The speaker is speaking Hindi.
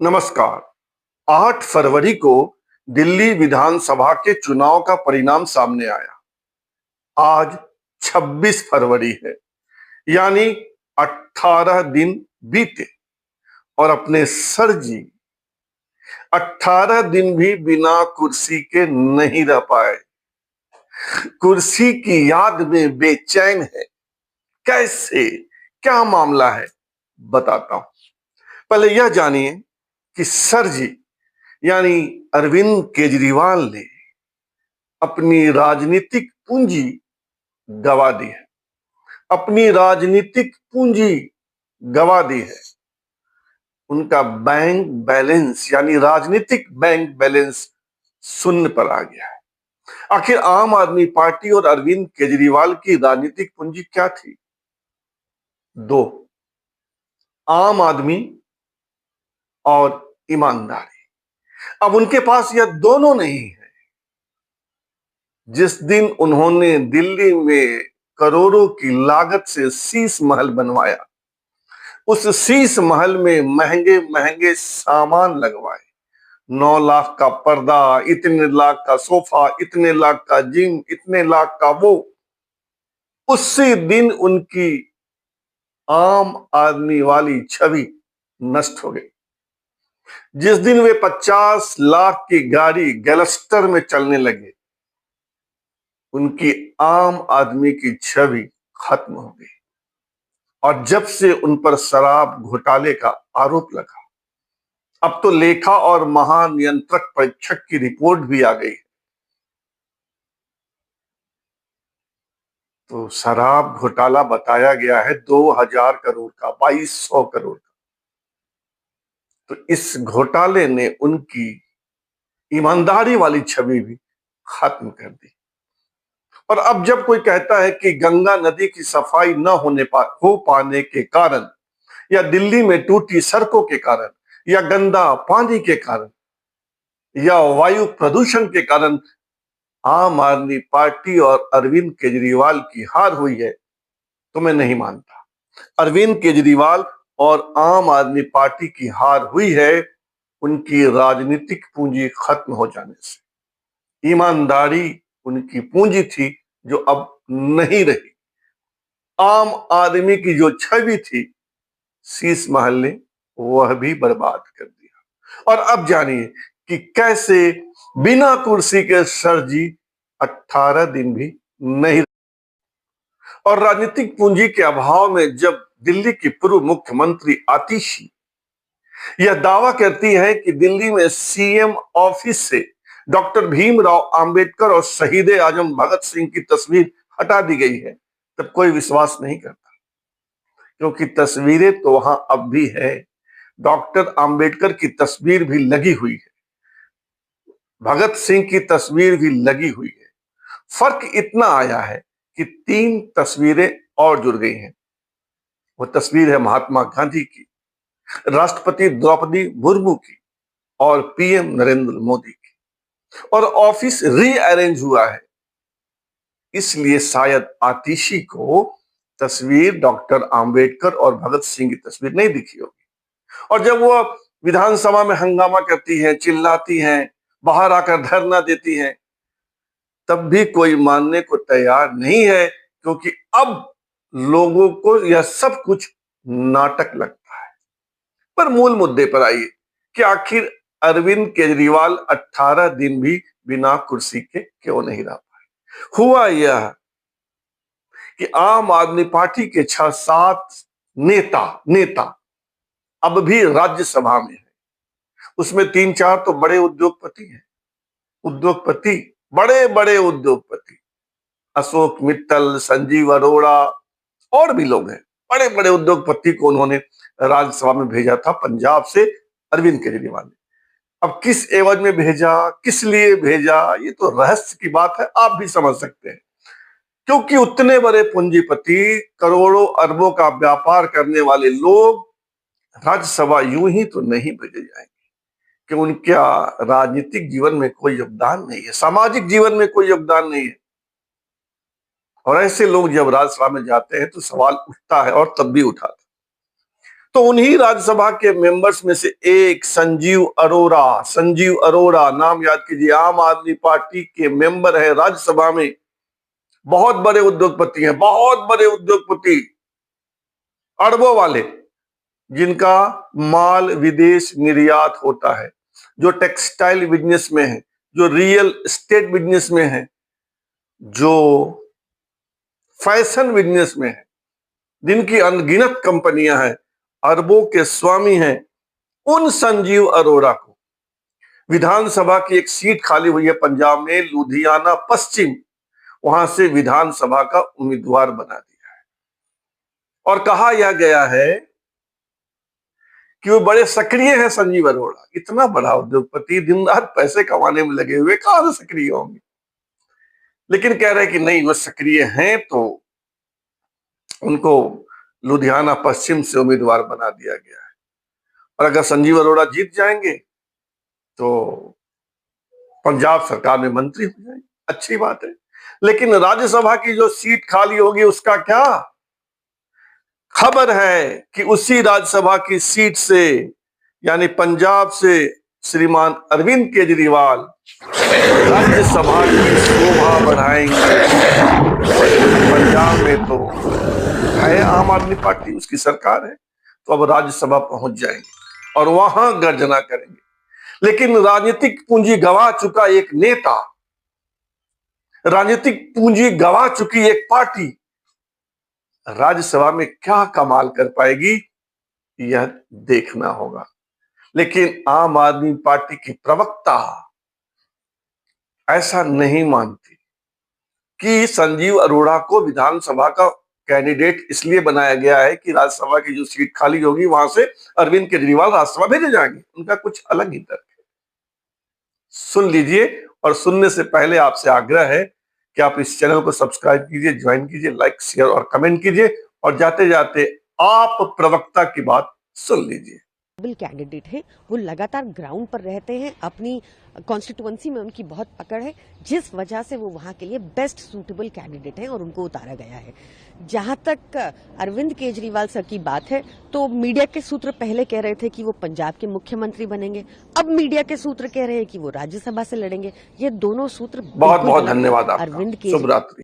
नमस्कार। 8 फरवरी को दिल्ली विधानसभा के चुनाव का परिणाम सामने आया। आज 26 फरवरी है, यानी 18 दिन बीते और अपने सर जी 18 दिन भी बिना कुर्सी के नहीं रह पाए। कुर्सी की याद में बेचैन है। कैसे, क्या मामला है, बताता हूं। पहले यह जानिए कि सर जी यानी अरविंद केजरीवाल ने अपनी राजनीतिक पूंजी गवा दी है। अपनी राजनीतिक पूंजी गवा दी है। उनका बैंक बैलेंस यानी राजनीतिक बैंक बैलेंस शून्य पर आ गया है। आखिर आम आदमी पार्टी और अरविंद केजरीवाल की राजनीतिक पूंजी क्या थी? दो, आम आदमी और ईमानदारी। अब उनके पास यह दोनों नहीं है। जिस दिन उन्होंने दिल्ली में करोड़ों की लागत से शीश महल बनवाया, उस शीश महल में महंगे महंगे सामान लगवाए। 9 लाख का पर्दा, इतने लाख का सोफा, इतने लाख का जिम, इतने लाख का वो। उसी दिन उनकी आम आदमी वाली छवि नष्ट हो गई। जिस दिन वे 50 लाख की गाड़ी गैलस्टर में चलने लगे, उनकी आम आदमी की छवि खत्म हो गई। और जब से उन पर शराब घोटाले का आरोप लगा, अब तो लेखा और महानियंत्रक परीक्षक की रिपोर्ट भी आ गई। तो शराब घोटाला बताया गया है 2000 करोड़ का, 2200 करोड़ का। तो इस घोटाले ने उनकी ईमानदारी वाली छवि भी खत्म कर दी। और अब जब कोई कहता है कि गंगा नदी की सफाई न हो पाने के कारण, या दिल्ली में टूटी सड़कों के कारण, या गंदा पानी के कारण, या वायु प्रदूषण के कारण आम आदमी पार्टी और अरविंद केजरीवाल की हार हुई है, तो मैं नहीं मानता। अरविंद केजरीवाल और आम आदमी पार्टी की हार हुई है उनकी राजनीतिक पूंजी खत्म हो जाने से। ईमानदारी उनकी पूंजी थी जो अब नहीं रही। आम आदमी की जो छवि थी, शीश महल ने वह भी बर्बाद कर दिया। और अब जानिए कि कैसे बिना कुर्सी के सर जी 18 दिन भी नहीं। और राजनीतिक पूंजी के अभाव में जब दिल्ली की पूर्व मुख्यमंत्री आतिशी यह दावा करती है कि दिल्ली में सीएम ऑफिस से डॉक्टर भीमराव अंबेडकर और शहीद आजम भगत सिंह की तस्वीर हटा दी गई है, तब कोई विश्वास नहीं करता। क्योंकि तस्वीरें तो वहां अब भी है। डॉक्टर अंबेडकर की तस्वीर भी लगी हुई है, भगत सिंह की तस्वीर भी लगी हुई है। फर्क इतना आया है कि 3 तस्वीरें और जुड़ गई हैं। वो तस्वीर है महात्मा गांधी की, राष्ट्रपति द्रौपदी मुर्मू की और पीएम नरेंद्र मोदी की। और ऑफिस रीअरेंज हुआ है, इसलिए शायद आतिशी को तस्वीर डॉक्टर अंबेडकर और भगत सिंह की तस्वीर नहीं दिखी होगी। और जब वो विधानसभा में हंगामा करती हैं, चिल्लाती हैं, बाहर आकर धरना देती हैं, तब भी कोई मानने को तैयार नहीं है, क्योंकि अब लोगों को यह सब कुछ नाटक लगता है। पर मूल मुद्दे पर आइए कि आखिर अरविंद केजरीवाल 18 दिन भी बिना कुर्सी के क्यों नहीं रह पाए। हुआ यह कि आम आदमी पार्टी के 6-7 नेता अब भी राज्यसभा में है। उसमें 3-4 तो बड़े उद्योगपति हैं। बड़े बड़े उद्योगपति, अशोक मित्तल, संजीव अरोड़ा और भी लोग हैं। बड़े बड़े उद्योगपति को उन्होंने राज्यसभा में भेजा था पंजाब से अरविंद केजरीवाल ने। अब किस एवज में भेजा, किस लिए भेजा, ये तो रहस्य की बात है, आप भी समझ सकते हैं। क्योंकि उतने बड़े पूंजीपति, करोड़ों अरबों का व्यापार करने वाले लोग राज्यसभा यूं ही तो नहीं भेजे जाएंगे, कि उनका राजनीतिक जीवन में कोई योगदान नहीं है, सामाजिक जीवन में कोई योगदान नहीं है। और ऐसे लोग जब राज्यसभा में जाते हैं तो सवाल उठता है, और तब भी उठा था। तो उन्हीं राज्यसभा के मेंबर्स में से एक संजीव अरोड़ा नाम याद कीजिए, आम आदमी पार्टी के मेंबर है राज्यसभा में। बहुत बड़े उद्योगपति हैं, बहुत बड़े उद्योगपति, अरबों वाले, जिनका माल विदेश निर्यात होता है, जो टेक्सटाइल बिजनेस में है, जो रियल एस्टेट बिजनेस में है, जो फैशन बिजनेस में है, जिनकी अनगिनत कंपनियां हैं, अरबों के स्वामी हैं, उन संजीव अरोड़ा को विधानसभा की एक सीट खाली हुई है पंजाब में, लुधियाना पश्चिम, वहां से विधानसभा का उम्मीदवार बना दिया है। और कहा यह गया है कि वो बड़े सक्रिय हैं संजीव अरोड़ा। इतना बड़ा उद्योगपति, दिन रात पैसे कमाने में लगे हुए, कहां से सक्रिय होंगे? लेकिन कह रहे हैं कि नहीं, वो सक्रिय हैं, तो उनको लुधियाना पश्चिम से उम्मीदवार बना दिया गया है। और अगर संजीव अरोड़ा जीत जाएंगे तो पंजाब सरकार में मंत्री हो जाएंगे, अच्छी बात है। लेकिन राज्यसभा की जो सीट खाली होगी उसका क्या? खबर है कि उसी राज्यसभा की सीट से, यानी पंजाब से, श्रीमान अरविंद केजरीवाल राज्यसभा की शोभा बढ़ाएंगे। पंजाब में तो है आम आदमी पार्टी, उसकी सरकार है, तो अब राज्यसभा पहुंच जाएंगे और वहां गर्जना करेंगे। लेकिन राजनीतिक पूंजी गंवा चुका एक नेता, राजनीतिक पूंजी गंवा चुकी एक पार्टी राज्यसभा में क्या कमाल कर पाएगी, यह देखना होगा। लेकिन आम आदमी पार्टी की प्रवक्ता ऐसा नहीं मानती कि संजीव अरोड़ा को विधानसभा का कैंडिडेट इसलिए बनाया गया है कि राज्यसभा की जो सीट खाली होगी वहां से अरविंद केजरीवाल राज्यसभा भेजे जाएंगे। उनका कुछ अलग ही तर्क है। सुन लीजिए, और सुनने से पहले आपसे आग्रह है कि आप इस चैनल को सब्सक्राइब कीजिए, ज्वाइन कीजिए, लाइक, शेयर और कमेंट कीजिए, और जाते जाते आप प्रवक्ता की बात सुन लीजिए। कैंडिडेट है, वो लगातार ग्राउंड पर रहते हैं, अपनी कॉन्स्टिट्यूएंसी में उनकी बहुत पकड़ है, जिस वजह से वो वहां के लिए बेस्ट सूटेबल कैंडिडेट हैं और उनको उतारा गया है। जहां तक अरविंद केजरीवाल सर की बात है, तो मीडिया के सूत्र पहले कह रहे थे कि वो पंजाब के मुख्यमंत्री बनेंगे, अब मीडिया के सूत्र कह रहे हैं कि वो राज्यसभा से लड़ेंगे। ये दोनों सूत्र बहुत बहुत धन्यवाद आपका। अरविंद शुभ रात्रि।